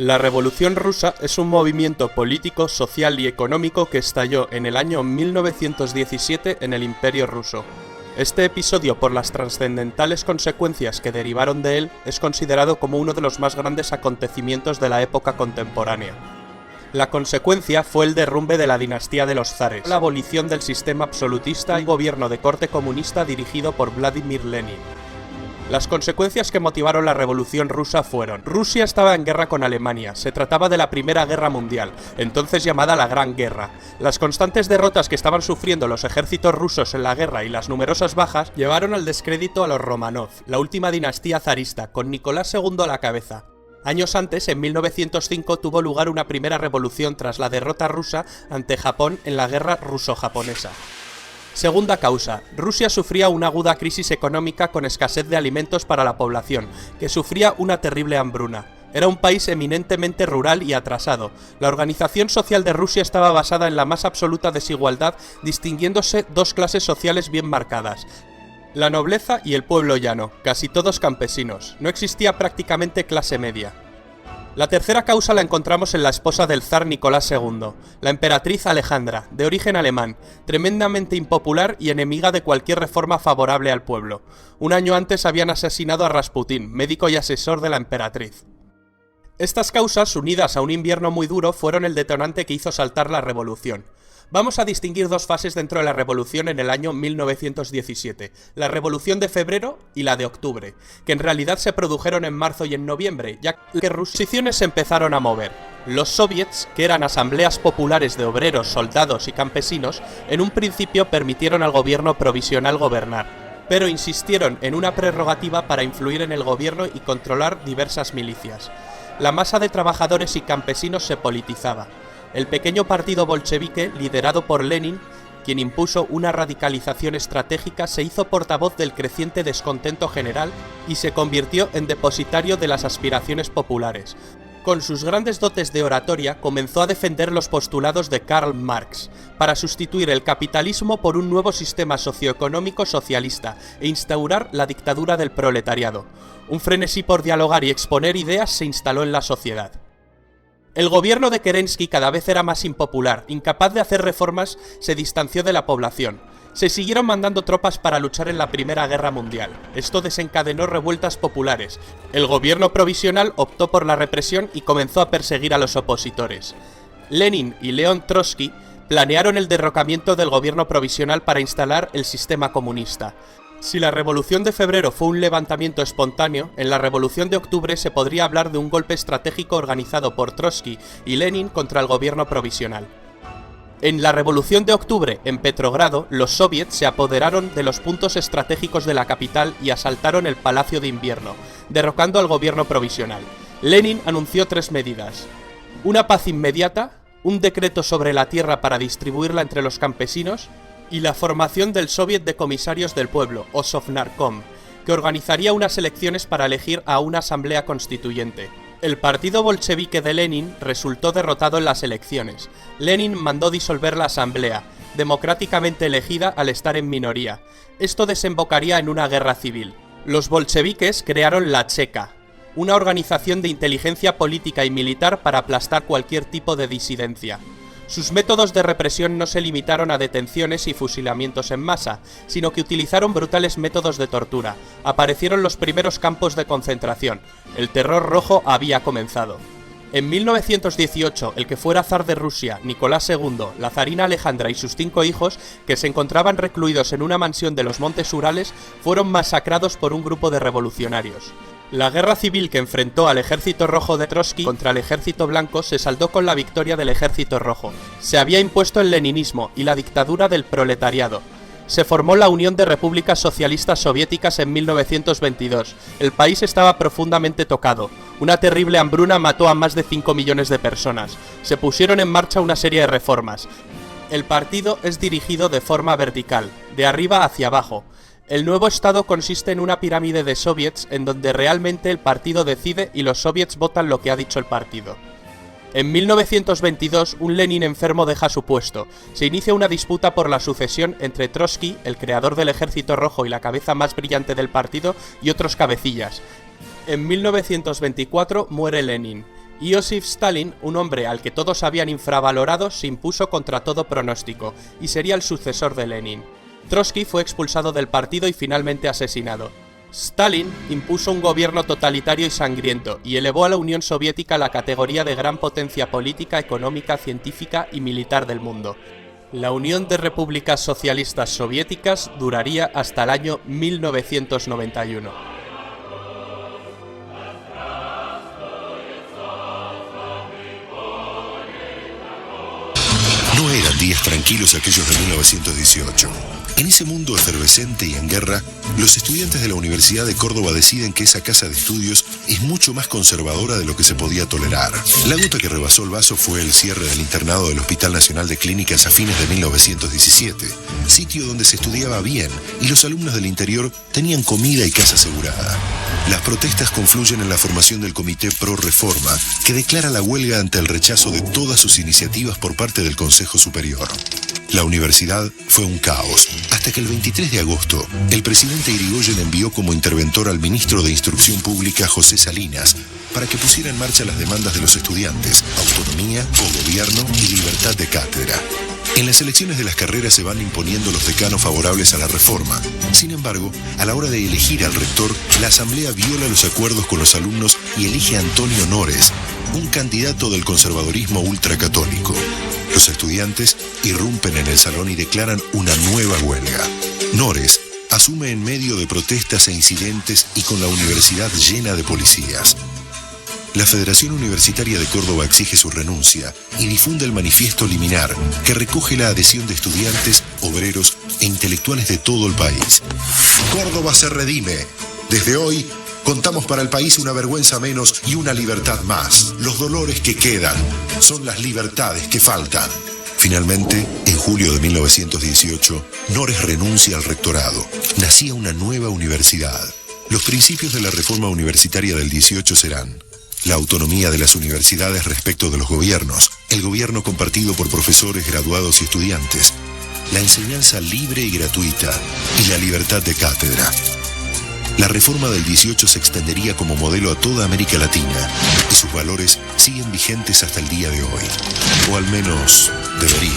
La Revolución Rusa es un movimiento político, social y económico que estalló en el año 1917 en el Imperio ruso. Este episodio, por las trascendentales consecuencias que derivaron de él, es considerado como uno de los más grandes acontecimientos de la época contemporánea. La consecuencia fue el derrumbe de la dinastía de los zares, la abolición del sistema absolutista y un gobierno de corte comunista dirigido por Vladimir Lenin. Las consecuencias que motivaron la Revolución Rusa fueron: Rusia estaba en guerra con Alemania, se trataba de la Primera Guerra Mundial, entonces llamada la Gran Guerra. Las constantes derrotas que estaban sufriendo los ejércitos rusos en la guerra y las numerosas bajas llevaron al descrédito a los Románov, la última dinastía zarista, con Nicolás II a la cabeza. Años antes, en 1905, tuvo lugar una primera revolución tras la derrota rusa ante Japón en la guerra ruso-japonesa. Segunda causa, Rusia sufría una aguda crisis económica con escasez de alimentos para la población, que sufría una terrible hambruna. Era un país eminentemente rural y atrasado. La organización social de Rusia estaba basada en la más absoluta desigualdad, distinguiéndose dos clases sociales bien marcadas: la nobleza y el pueblo llano, casi todos campesinos. No existía prácticamente clase media. La tercera causa la encontramos en la esposa del zar Nicolás II, la emperatriz Alejandra, de origen alemán, tremendamente impopular y enemiga de cualquier reforma favorable al pueblo. Un año antes habían asesinado a Rasputín, médico y asesor de la emperatriz. Estas causas, unidas a un invierno muy duro, fueron el detonante que hizo saltar la revolución. Vamos a distinguir dos fases dentro de la revolución en el año 1917, la Revolución de Febrero y la de Octubre, que en realidad se produjeron en marzo y en noviembre, ya que las posiciones se empezaron a mover. Los soviets, que eran asambleas populares de obreros, soldados y campesinos, en un principio permitieron al gobierno provisional gobernar, pero insistieron en una prerrogativa para influir en el gobierno y controlar diversas milicias. La masa de trabajadores y campesinos se politizaba. El pequeño partido bolchevique, liderado por Lenin, quien impuso una radicalización estratégica, se hizo portavoz del creciente descontento general y se convirtió en depositario de las aspiraciones populares. Con sus grandes dotes de oratoria, comenzó a defender los postulados de Karl Marx, para sustituir el capitalismo por un nuevo sistema socioeconómico socialista e instaurar la dictadura del proletariado. Un frenesí por dialogar y exponer ideas se instaló en la sociedad. El gobierno de Kerensky cada vez era más impopular, incapaz de hacer reformas, se distanció de la población. Se siguieron mandando tropas para luchar en la Primera Guerra Mundial. Esto desencadenó revueltas populares. El gobierno provisional optó por la represión y comenzó a perseguir a los opositores. Lenin y León Trotsky planearon el derrocamiento del gobierno provisional para instalar el sistema comunista. Si la Revolución de Febrero fue un levantamiento espontáneo, en la Revolución de Octubre se podría hablar de un golpe estratégico organizado por Trotsky y Lenin contra el gobierno provisional. En la Revolución de Octubre, en Petrogrado, los soviets se apoderaron de los puntos estratégicos de la capital y asaltaron el Palacio de Invierno, derrocando al gobierno provisional. Lenin anunció tres medidas: una paz inmediata, un decreto sobre la tierra para distribuirla entre los campesinos, y la formación del Soviet de Comisarios del Pueblo, o Sovnarkom, que organizaría unas elecciones para elegir a una asamblea constituyente. El partido bolchevique de Lenin resultó derrotado en las elecciones. Lenin mandó disolver la asamblea, democráticamente elegida al estar en minoría. Esto desembocaría en una guerra civil. Los bolcheviques crearon la Cheka, una organización de inteligencia política y militar para aplastar cualquier tipo de disidencia. Sus métodos de represión no se limitaron a detenciones y fusilamientos en masa, sino que utilizaron brutales métodos de tortura. Aparecieron los primeros campos de concentración. El terror rojo había comenzado. En 1918, el que fuera zar de Rusia, Nicolás II, la zarina Alejandra y sus 5 hijos, que se encontraban recluidos en una mansión de los Montes Urales, fueron masacrados por un grupo de revolucionarios. La guerra civil que enfrentó al ejército rojo de Trotsky contra el ejército blanco se saldó con la victoria del ejército rojo. Se había impuesto el leninismo y la dictadura del proletariado. Se formó la Unión de Repúblicas Socialistas Soviéticas en 1922. El país estaba profundamente tocado. Una terrible hambruna mató a más de 5 millones de personas. Se pusieron en marcha una serie de reformas. El partido es dirigido de forma vertical, de arriba hacia abajo. El nuevo estado consiste en una pirámide de soviets en donde realmente el partido decide y los soviets votan lo que ha dicho el partido. En 1922, un Lenin enfermo deja su puesto. Se inicia una disputa por la sucesión entre Trotsky, el creador del Ejército Rojo y la cabeza más brillante del partido, y otros cabecillas. En 1924 muere Lenin. Iósif Stalin, un hombre al que todos habían infravalorado, se impuso contra todo pronóstico y sería el sucesor de Lenin. Trotsky fue expulsado del partido y finalmente asesinado. Stalin impuso un gobierno totalitario y sangriento y elevó a la Unión Soviética a la categoría de gran potencia política, económica, científica y militar del mundo. La Unión de Repúblicas Socialistas Soviéticas duraría hasta el año 1991. No eran días tranquilos aquellos de 1918. En ese mundo efervescente y en guerra, los estudiantes de la Universidad de Córdoba deciden que esa casa de estudios es mucho más conservadora de lo que se podía tolerar. La gota que rebasó el vaso fue el cierre del internado del Hospital Nacional de Clínicas a fines de 1917, sitio donde se estudiaba bien y los alumnos del interior tenían comida y casa asegurada. Las protestas confluyen en la formación del Comité Pro Reforma, que declara la huelga ante el rechazo de todas sus iniciativas por parte del Consejo Superior. La universidad fue un caos, hasta que el 23 de agosto, el presidente Irigoyen envió como interventor al ministro de Instrucción Pública, José Salinas, para que pusiera en marcha las demandas de los estudiantes: autonomía, cogobierno y libertad de cátedra. En las elecciones de las carreras se van imponiendo los decanos favorables a la reforma. Sin embargo, a la hora de elegir al rector, la asamblea viola los acuerdos con los alumnos y elige a Antonio Nores, un candidato del conservadurismo ultracatólico. Los estudiantes irrumpen en el salón y declaran una nueva huelga. Nores asume en medio de protestas e incidentes y con la universidad llena de policías. La Federación Universitaria de Córdoba exige su renuncia y difunde el manifiesto liminar, que recoge la adhesión de estudiantes, obreros e intelectuales de todo el país. Córdoba se redime. Desde hoy contamos para el país una vergüenza menos y una libertad más. Los dolores que quedan son las libertades que faltan. Finalmente, en julio de 1918, Nores renuncia al rectorado. Nacía una nueva universidad. Los principios de la reforma universitaria del 18 serán: la autonomía de las universidades respecto de los gobiernos, el gobierno compartido por profesores, graduados y estudiantes, la enseñanza libre y gratuita y la libertad de cátedra. La reforma del 18 se extendería como modelo a toda América Latina y sus valores siguen vigentes hasta el día de hoy, o al menos deberían.